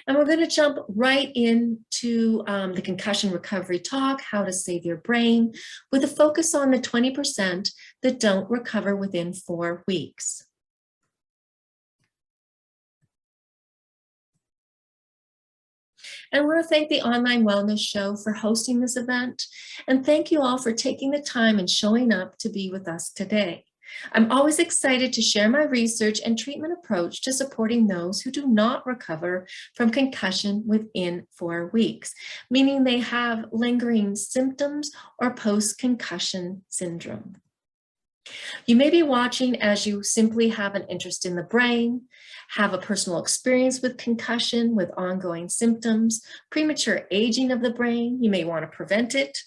And we're going to jump right into the concussion recovery talk, how to save your brain, with a focus on the 20% that don't recover within 4 weeks. And I want to thank the Online Wellness Show for hosting this event. And thank you all for taking the time and showing up to be with us today. I'm always excited to share my research and treatment approach to supporting those who do not recover from concussion within 4 weeks, meaning they have lingering symptoms or post-concussion syndrome. You may be watching as you simply have an interest in the brain, have a personal experience with concussion with ongoing symptoms, premature aging of the brain, you may want to prevent it,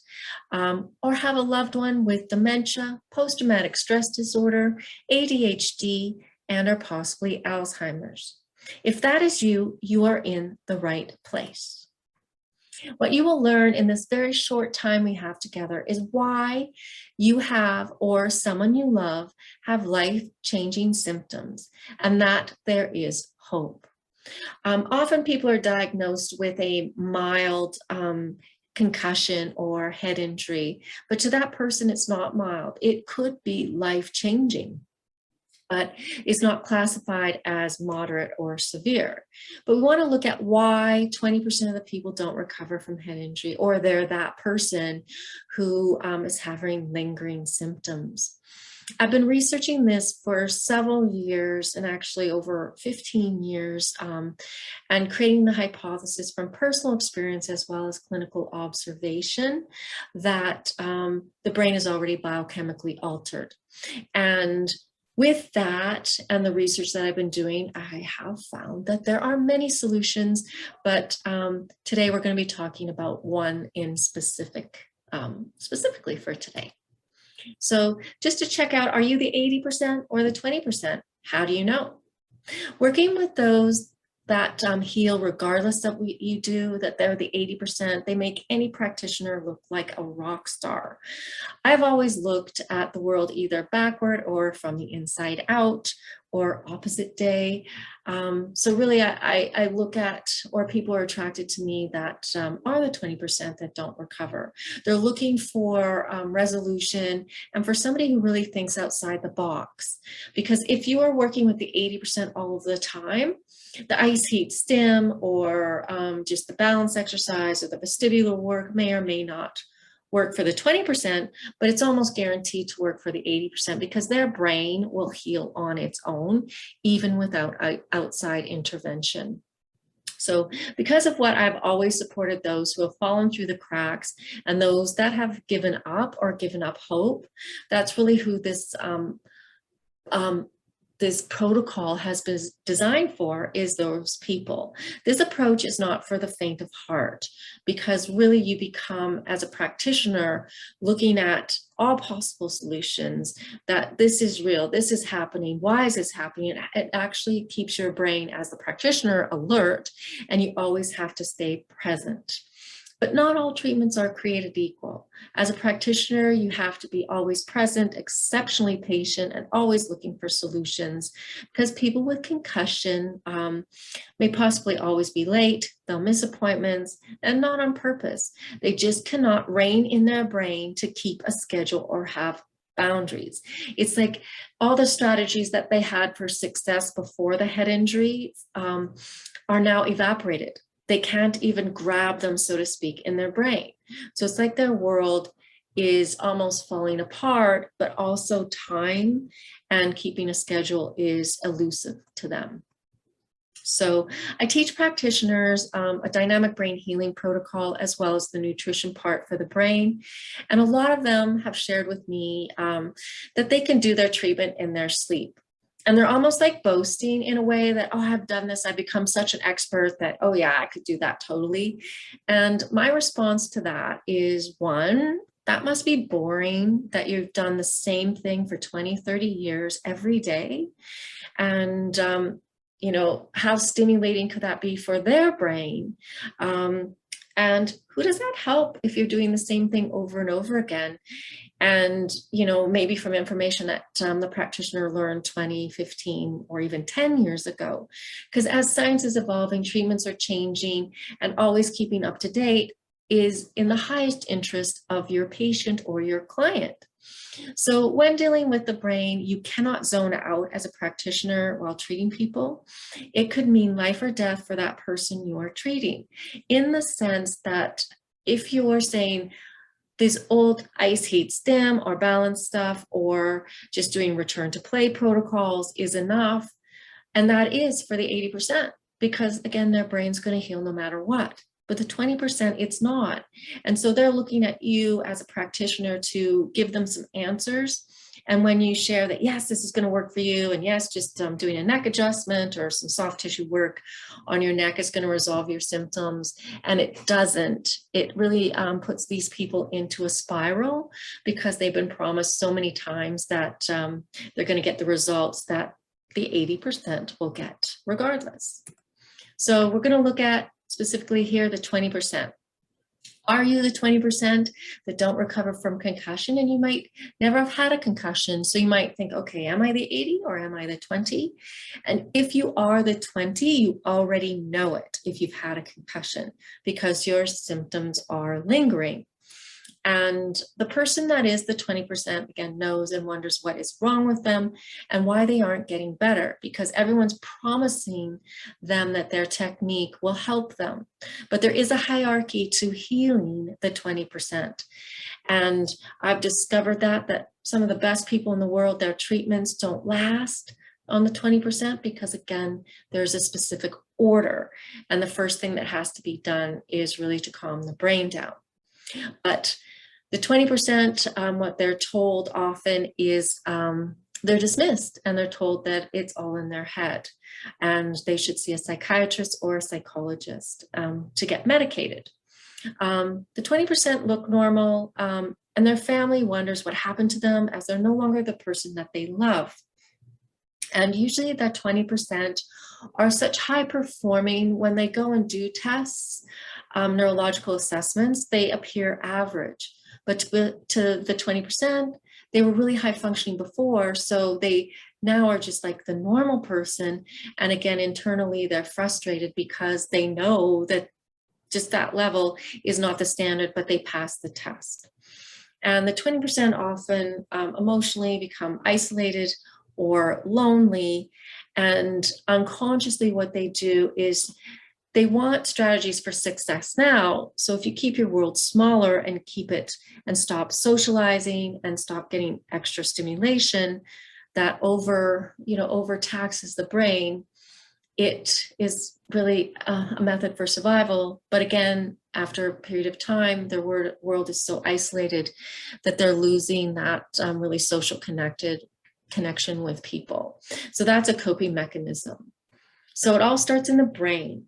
or have a loved one with dementia, post-traumatic stress disorder, ADHD, and or possibly Alzheimer's. If that is you, you are in the right place. What you will learn in this very short time we have together is why you have, or someone you love, have life-changing symptoms, and that there is hope. Often people are diagnosed with a mild concussion or head injury, but to that person it's not mild. It could be life-changing, but it's not classified as moderate or severe. But we want to look at why 20% of the people don't recover from head injury, or they're that person who is having lingering symptoms. I've been researching this for several years, and actually over 15 years, and creating the hypothesis from personal experience as well as clinical observation that the brain is already biochemically altered. And with that and the research that I've been doing, I have found that there are many solutions, but today we're going to be talking about one in specifically for today. So just to check out, are you the 80% or the 20%? How do you know? Working with those that heal regardless of what you do, that they're the 80%, they make any practitioner look like a rock star. I've always looked at the world either backward or from the inside out or opposite day. So really I look at, or people are attracted to me that are the 20% that don't recover. They're looking for resolution and for somebody who really thinks outside the box. Because if you are working with the 80% all of the time, the ice heat stim or just the balance exercise or the vestibular work may or may not work for the 20%, but it's almost guaranteed to work for the 80% because their brain will heal on its own, even without outside intervention. So because of what I've always supported those who have fallen through the cracks and those that have given up or given up hope, that's really who this protocol has been designed for, is those people. This approach is not for the faint of heart, because really you become, as a practitioner, looking at all possible solutions, that this is real, this is happening, why is this happening? It actually keeps your brain, as the practitioner, alert, and you always have to stay present. But not all treatments are created equal. As a practitioner, you have to be always present, exceptionally patient, and always looking for solutions, because people with concussion may possibly always be late, they'll miss appointments, and not on purpose. They just cannot rein in their brain to keep a schedule or have boundaries. It's like all the strategies that they had for success before the head injury are now evaporated. They can't even grab them, so to speak, in their brain. So it's like their world is almost falling apart, but also time and keeping a schedule is elusive to them. So I teach practitioners a dynamic brain healing protocol, as well as the nutrition part for the brain. And a lot of them have shared with me that they can do their treatment in their sleep. And they're almost like boasting in a way that, oh, I've done this, I've become such an expert that, oh yeah, I could do that totally. And my response to that is, one, that must be boring, that you've done the same thing for 20, 30 years every day. And, you know, how stimulating could that be for their brain? And who does that help if you're doing the same thing over and over again? And, maybe from information that the practitioner learned 20, 15, or even 10 years ago. Because as science is evolving, treatments are changing, and always keeping up to date is in the highest interest of your patient or your client. So when dealing with the brain, you cannot zone out as a practitioner while treating people. It could mean life or death for that person you are treating, in the sense that if you're saying these old ice heat stim or balance stuff, or just doing return to play protocols is enough, and that is for the 80%, because again, their brain's going to heal no matter what. But the 20%, it's not. And so they're looking at you as a practitioner to give them some answers. And when you share that, yes, this is going to work for you, and yes, just doing a neck adjustment or some soft tissue work on your neck is going to resolve your symptoms, and it doesn't, it really puts these people into a spiral, because they've been promised so many times that they're going to get the results that the 80% will get regardless. So we're going to look at specifically here the 20%. Are you the 20% that don't recover from concussion? And you might never have had a concussion. So you might think, okay, am I the 80 or am I the 20? And if you are the 20, you already know it if you've had a concussion, because your symptoms are lingering. And the person that is the 20%, again, knows and wonders what is wrong with them and why they aren't getting better, because everyone's promising them that their technique will help them. But there is a hierarchy to healing the 20%. And I've discovered that some of the best people in the world, their treatments don't last on the 20%, because again, there's a specific order. And the first thing that has to be done is really to calm the brain down. But the 20%, what they're told often is they're dismissed, and they're told that it's all in their head, and they should see a psychiatrist or a psychologist to get medicated. The 20% look normal, and their family wonders what happened to them, as they're no longer the person that they love. And usually that 20% are such high performing, when they go and do tests, neurological assessments, they appear average. But to the 20%, they were really high functioning before, so they now are just like the normal person. And again, internally, they're frustrated because they know that just that level is not the standard, but they pass the test. And the 20% often emotionally become isolated or lonely, and unconsciously what they do is they want strategies for success now. So if you keep your world smaller and keep it and stop socializing and stop getting extra stimulation that overtaxes the brain, it is really a method for survival. But again, after a period of time, their world is so isolated that they're losing that really social connection with people. So that's a coping mechanism. So it all starts in the brain.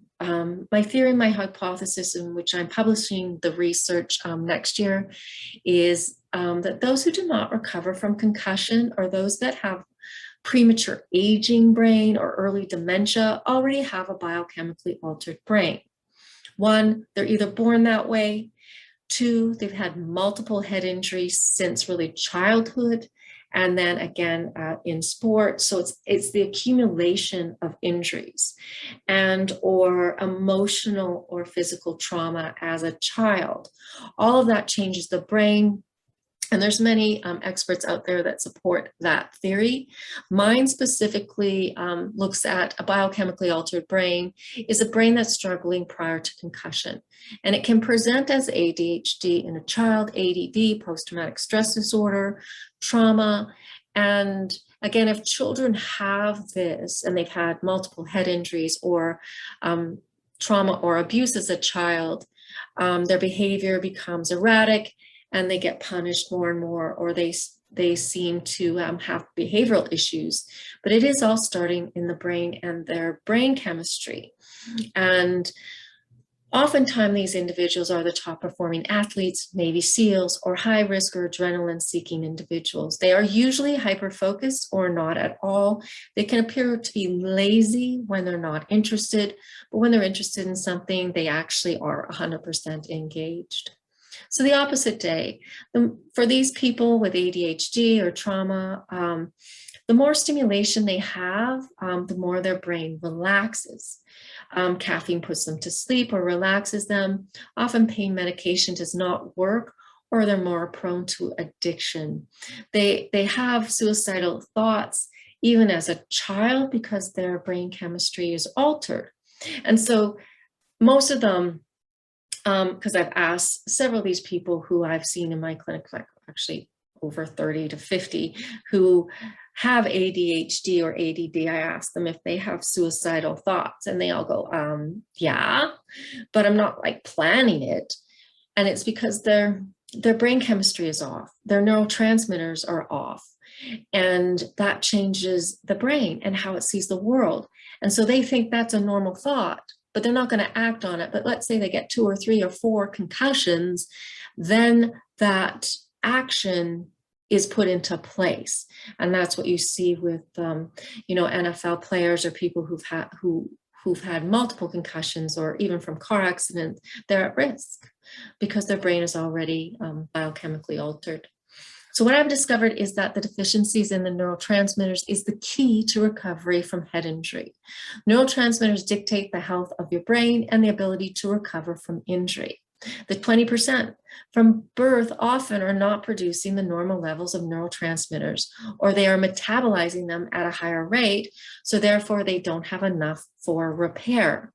My theory, my hypothesis, in which I'm publishing the research next year, is that those who do not recover from concussion, or those that have premature aging brain or early dementia, already have a biochemically altered brain. One, they're either born that way. Two, they've had multiple head injuries since really childhood, and then again in sport. So it's the accumulation of injuries and or emotional or physical trauma as a child. All of that changes the brain. And there's many experts out there that support that theory. Mine specifically looks at a biochemically altered brain is a brain that's struggling prior to concussion. And it can present as ADHD in a child, ADD, post-traumatic stress disorder, trauma. And again, if children have this and they've had multiple head injuries or trauma or abuse as a child, their behavior becomes erratic, and they get punished more and more, or they seem to have behavioral issues. But it is all starting in the brain and their brain chemistry. And Oftentimes, these individuals are the top performing athletes, Navy SEALs, or high risk or adrenaline seeking individuals. They are usually hyper-focused or not at all. They can appear to be lazy when they're not interested, but when they're interested in something, they actually are 100% engaged. So the opposite day, for these people with ADHD or trauma, the more stimulation they have, the more their brain relaxes. Caffeine puts them to sleep or relaxes them. Often pain medication does not work, or they're more prone to addiction. They have suicidal thoughts even as a child because their brain chemistry is altered. And so most of them, because I've asked several of these people who I've seen in my clinic, like actually over 30 to 50, who have ADHD or ADD, I ask them if they have suicidal thoughts, and they all go, yeah, but I'm not like planning it. And it's because their brain chemistry is off, their neurotransmitters are off, and that changes the brain and how it sees the world. And so they think that's a normal thought, but they're not going to act on it. But let's say they get 2 or 3 or 4 concussions, then that action is put into place. And that's what you see with, NFL players or people who've had multiple concussions, or even from car accidents. They're at risk because their brain is already biochemically altered. So what I've discovered is that the deficiencies in the neurotransmitters is the key to recovery from head injury. Neurotransmitters dictate the health of your brain and the ability to recover from injury. The 20% from birth often are not producing the normal levels of neurotransmitters, or they are metabolizing them at a higher rate, so therefore they don't have enough for repair.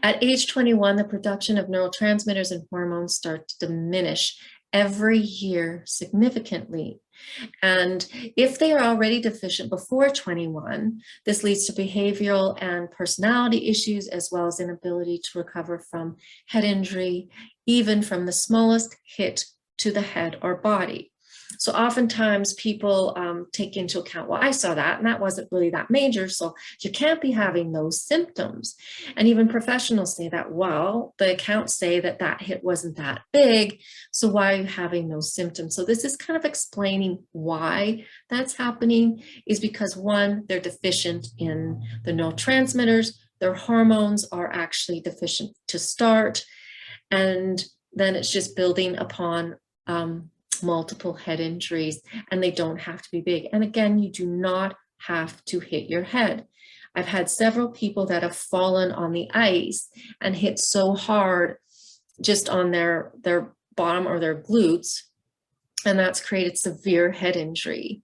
At age 21, the production of neurotransmitters and hormones start to diminish every year significantly. And if they are already deficient before 21, this leads to behavioral and personality issues, as well as inability to recover from head injury, even from the smallest hit to the head or body. So oftentimes people take into account, well, I saw that and that wasn't really that major, so you can't be having those symptoms. And even professionals say that, well, the accounts say that that hit wasn't that big, so why are you having those symptoms? So this is kind of explaining why that's happening, is because one, they're deficient in the neurotransmitters, their hormones are actually deficient to start, and then it's just building upon multiple head injuries, and they don't have to be big. And again, you do not have to hit your head. I've had several people that have fallen on the ice and hit so hard just on their bottom or their glutes, and that's created severe head injury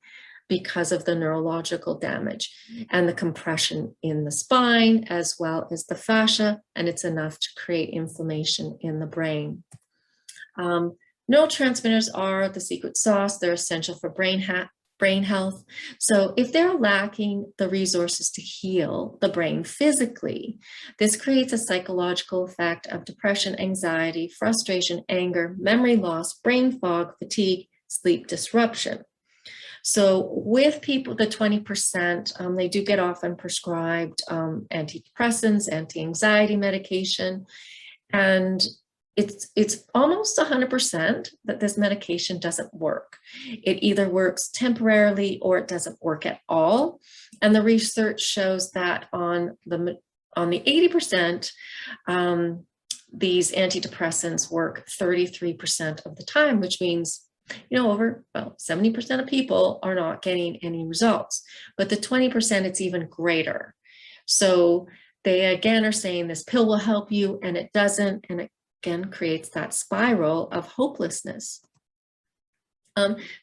because of the neurological damage and the compression in the spine as well as the fascia, and it's enough to create inflammation in the brain. Neurotransmitters are the secret sauce. They're essential for brain health. So if they're lacking the resources to heal the brain physically, this creates a psychological effect of depression, anxiety, frustration, anger, memory loss, brain fog, fatigue, sleep disruption. So with people, the 20%, they do get often prescribed antidepressants, anti-anxiety medication, and it's almost 100% that this medication doesn't work. It either works temporarily or it doesn't work at all. And the research shows that on the 80%, these antidepressants work 33% of the time, which means, over 70% of people are not getting any results. But the 20%, it's even greater. So they again are saying this pill will help you, and it doesn't, and it again creates that spiral of hopelessness.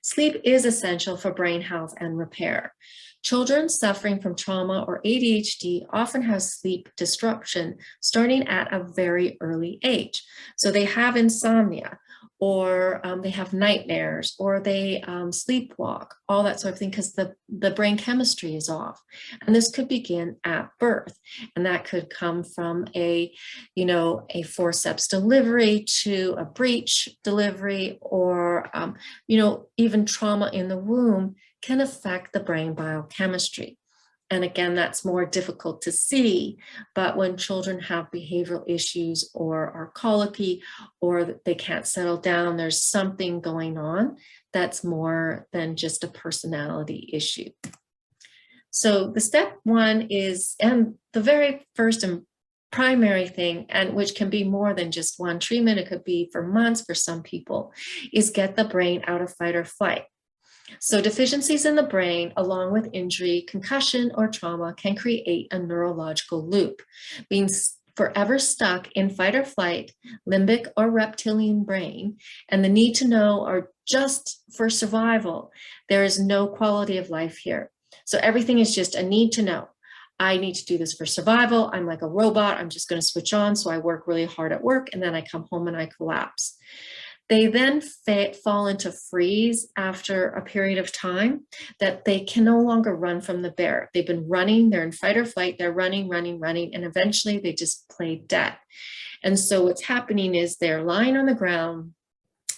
Sleep is essential for brain health and repair. Children suffering from trauma or ADHD often have sleep disruption starting at a very early age. So they have insomnia, or they have nightmares, or they sleepwalk, all that sort of thing, because the brain chemistry is off. And this could begin at birth. And that could come from a forceps delivery to a breech delivery, or, even trauma in the womb can affect the brain biochemistry. And again, that's more difficult to see, but when children have behavioral issues or are colicky or they can't settle down, there's something going on that's more than just a personality issue. So the step one is, and the very first and primary thing, and which can be more than just one treatment, it could be for months for some people, is get the brain out of fight or flight. So deficiencies in the brain, along with injury, concussion, or trauma, can create a neurological loop, being forever stuck in fight or flight, limbic or reptilian brain, and the need to know are just for survival. There is no quality of life here. So everything is just a need to know. I need to do this for survival. I'm like a robot. I'm just going to switch on. So I work really hard at work, and then I come home and I collapse. They then fall into freeze after a period of time that they can no longer run from the bear. They've been running, they're in fight or flight, they're running, and eventually they just play dead. And so what's happening is they're lying on the ground,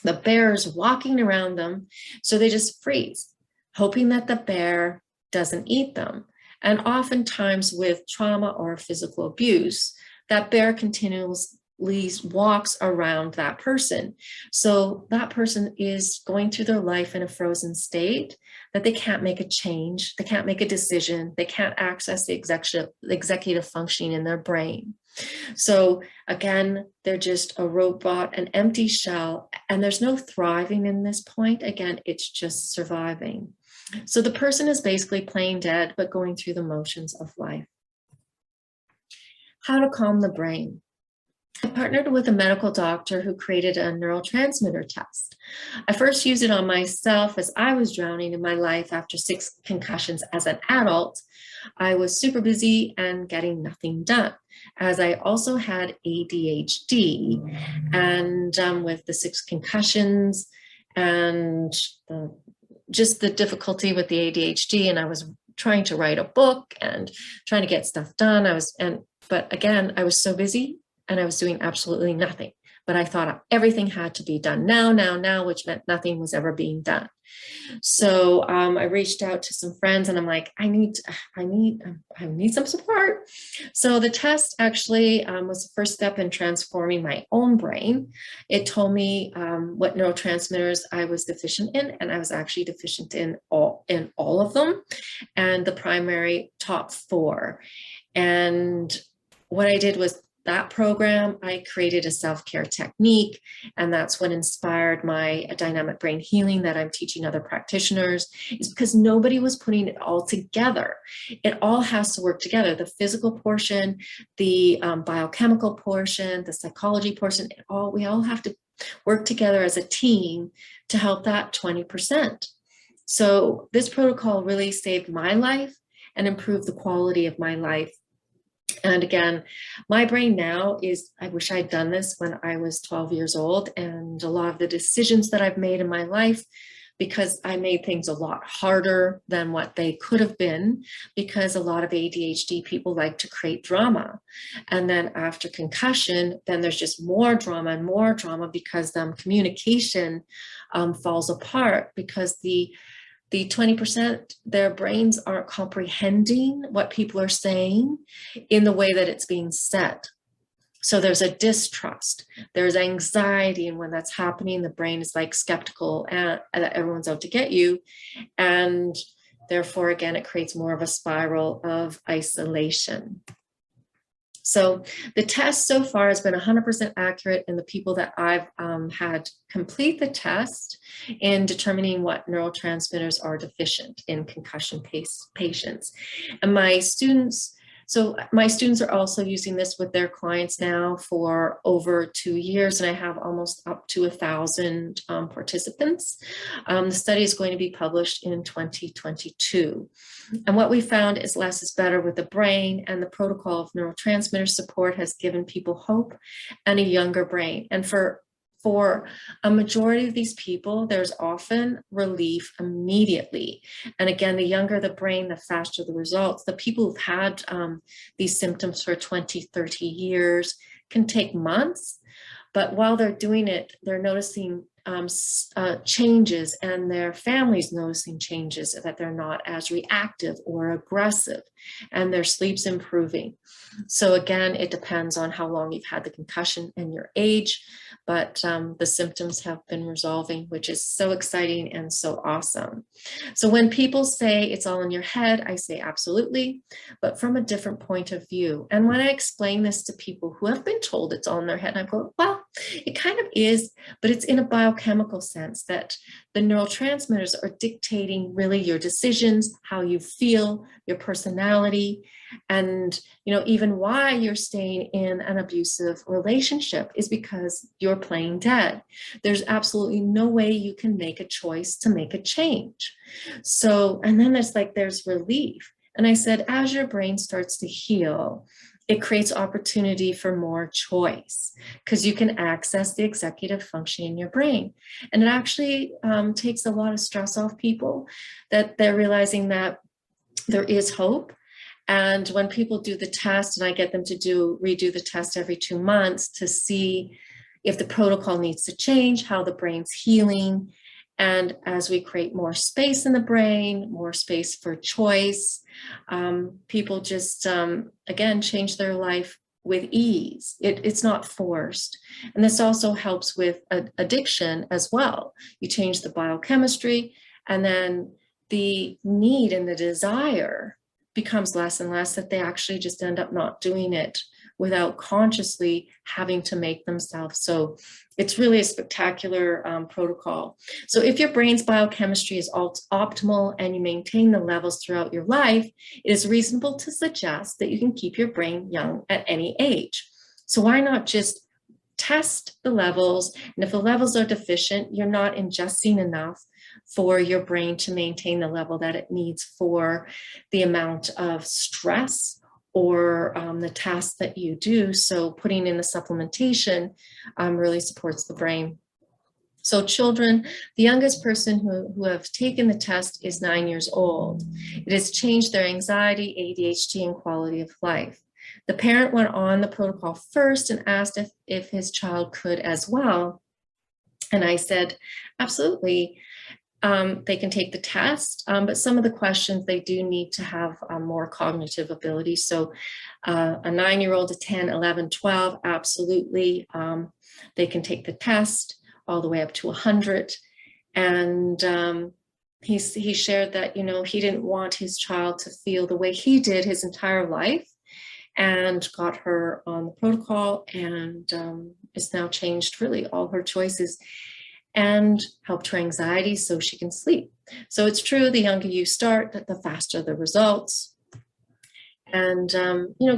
the bear's walking around them, so they just freeze, hoping that the bear doesn't eat them. And oftentimes with trauma or physical abuse, that bear continually walks around that person. So that person is going through their life in a frozen state that they can't make a change, they can't make a decision, they can't access the executive functioning in their brain. So again, they're just a robot, an empty shell, and there's no thriving in this point. Again, it's just surviving. So the person is basically playing dead, but going through the motions of life. How to calm the brain. I partnered with a medical doctor who created a neurotransmitter test. I first used it on myself as I was drowning in my life after 6 concussions as an adult. I was super busy and getting nothing done, as I also had ADHD, and with the 6 concussions and just the difficulty with the ADHD, and I was trying to write a book and trying to get stuff done. But again, I was so busy and I was doing absolutely nothing. But I thought everything had to be done now, which meant nothing was ever being done. So I reached out to some friends and I'm like, I need some support. So the test actually was the first step in transforming my own brain. It told me what neurotransmitters I was deficient in, and I was actually deficient in all of them, and the primary top 4. And what I did was, that program, I created a self-care technique, and that's what inspired my dynamic brain healing that I'm teaching other practitioners, is because nobody was putting it all together. It all has to work together. The physical portion, the biochemical portion, the psychology portion, we all have to work together as a team to help that 20%. So this protocol really saved my life and improved the quality of my life. And again, my brain now is, I wish I'd done this when I was 12 years old, and a lot of the decisions that I've made in my life, because I made things a lot harder than what they could have been, because a lot of ADHD people like to create drama. And then after concussion, then there's just more drama and more drama, because communication falls apart, because the 20%, their brains aren't comprehending what people are saying in the way that it's being said. So there's a distrust, there's anxiety, and when that's happening, the brain is like skeptical and that everyone's out to get you. And therefore, again, it creates more of a spiral of isolation. So the test so far has been 100% accurate in the people that I've had complete the test in determining what neurotransmitters are deficient in concussion patients. And my students are also using this with their clients now for over 2 years, and I have almost up to 1,000 participants. The study is going to be published in 2022. And what we found is less is better with the brain, and the protocol of neurotransmitter support has given people hope and a younger brain. And for a majority of these people, there's often relief immediately. And again, the younger the brain, the faster the results. The people who've had these symptoms for 20, 30 years can take months, but while they're doing it, they're noticing changes, and their families noticing changes, that they're not as reactive or aggressive, and their sleep's improving. So again, it depends on how long you've had the concussion and your age, but the symptoms have been resolving, which is so exciting and so awesome. So when people say it's all in your head, I say absolutely, but from a different point of view. And when I explain this to people who have been told it's all in their head, I go, well, it kind of is, but it's in a biochemical sense, that the neurotransmitters are dictating really your decisions, how you feel, your personality, and even why you're staying in an abusive relationship is because you're playing dead. There's absolutely no way you can make a choice to make a change. So, and then there's relief. And I said, as your brain starts to heal, it creates opportunity for more choice, because you can access the executive function in your brain. And it actually takes a lot of stress off people, that they're realizing that there is hope. And when people do the test, and I get them to redo the test every 2 months to see if the protocol needs to change, how the brain's healing. And as we create more space in the brain, more space for choice, people just, again, change their life with ease. It's not forced. And this also helps with addiction as well. You change the biochemistry, and then the need and the desire becomes less and less, that they actually just end up not doing it without consciously having to make themselves. So it's really a spectacular protocol. So if your brain's biochemistry is optimal and you maintain the levels throughout your life, it is reasonable to suggest that you can keep your brain young at any age. So why not just test the levels? And if the levels are deficient, you're not ingesting enough for your brain to maintain the level that it needs for the amount of stress or the tasks that you do. So putting in the supplementation really supports the brain. So children, the youngest person who have taken the test is 9 years old. It has changed their anxiety, ADHD, and quality of life. The parent went on the protocol first and asked if his child could as well. And I said, absolutely. They can take the test, but some of the questions, they do need to have more cognitive ability. So a 9-year-old, a 10, 11, 12, absolutely. They can take the test all the way up to 100. And he shared that, he didn't want his child to feel the way he did his entire life, and got her on the protocol, and it's now changed really all her choices, and helped her anxiety so she can sleep. So it's true, the younger you start, the faster the results. And,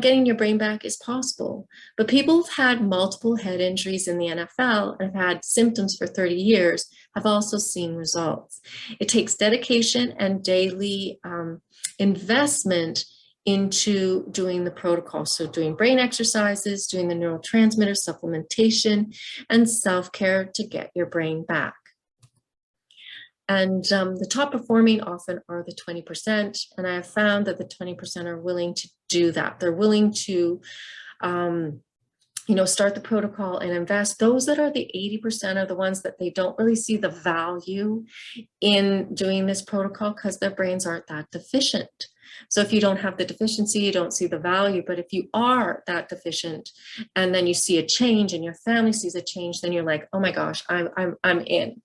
getting your brain back is possible. But people who've had multiple head injuries in the NFL and have had symptoms for 30 years have also seen results. It takes dedication and daily investment into doing the protocol. So doing brain exercises, doing the neurotransmitter supplementation, and self-care to get your brain back. And the top performing often are the 20%. And I have found that the 20% are willing to do that. They're willing to, start the protocol and invest. Those that are the 80% are the ones that they don't really see the value in doing this protocol because their brains aren't that deficient. So if you don't have the deficiency, you don't see the value. But if you are that deficient and then you see a change and your family sees a change, then you're like, oh my gosh, I'm in.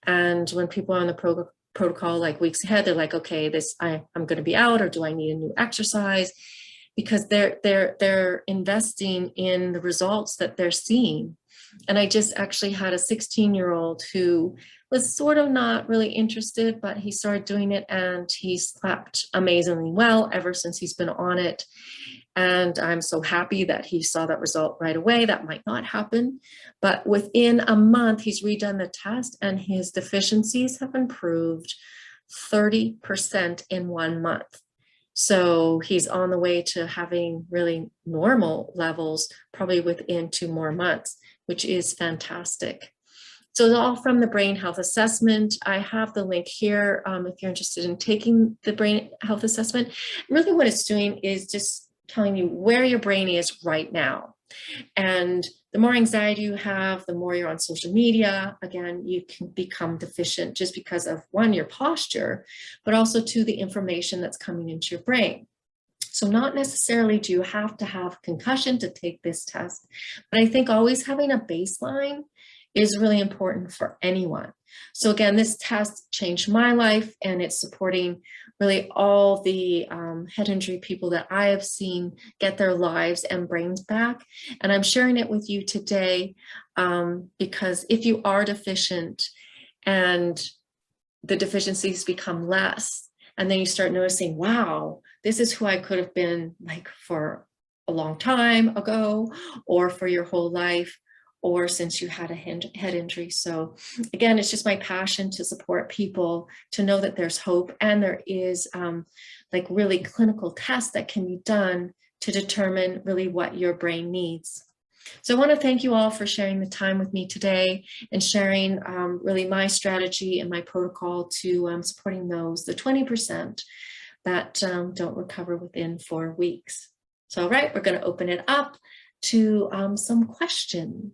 And when people are on the protocol like weeks ahead, they're like, okay, I'm going to be out, or do I need a new exercise? Because they're investing in the results that they're seeing. And I just actually had a 16-year-old who was sort of not really interested, but he started doing it and he slept amazingly well ever since he's been on it. And I'm so happy that he saw that result right away. That might not happen, but within a month, he's redone the test and his deficiencies have improved 30% in 1 month. So he's on the way to having really normal levels, probably within 2 more months, which is fantastic. So it's all from the brain health assessment. I have the link here if you're interested in taking the brain health assessment. Really what it's doing is just telling you where your brain is right now. And the more anxiety you have, the more you're on social media, again, you can become deficient just because of, one, your posture, but also two, the information that's coming into your brain. So not necessarily do you have to have concussion to take this test, but I think always having a baseline is really important for anyone. So again, this test changed my life, and it's supporting really all the head injury people that I have seen get their lives and brains back. And I'm sharing it with you today because if you are deficient and the deficiencies become less, and then you start noticing, wow, this is who I could have been like for a long time ago, or for your whole life, or since you had a head injury. So again, it's just my passion to support people to know that there's hope, and there is like really clinical tests that can be done to determine really what your brain needs. So I want to thank you all for sharing the time with me today and sharing really my strategy and my protocol to supporting those, the 20% that don't recover within 4 weeks. So, all right, we're going to open it up to some questions.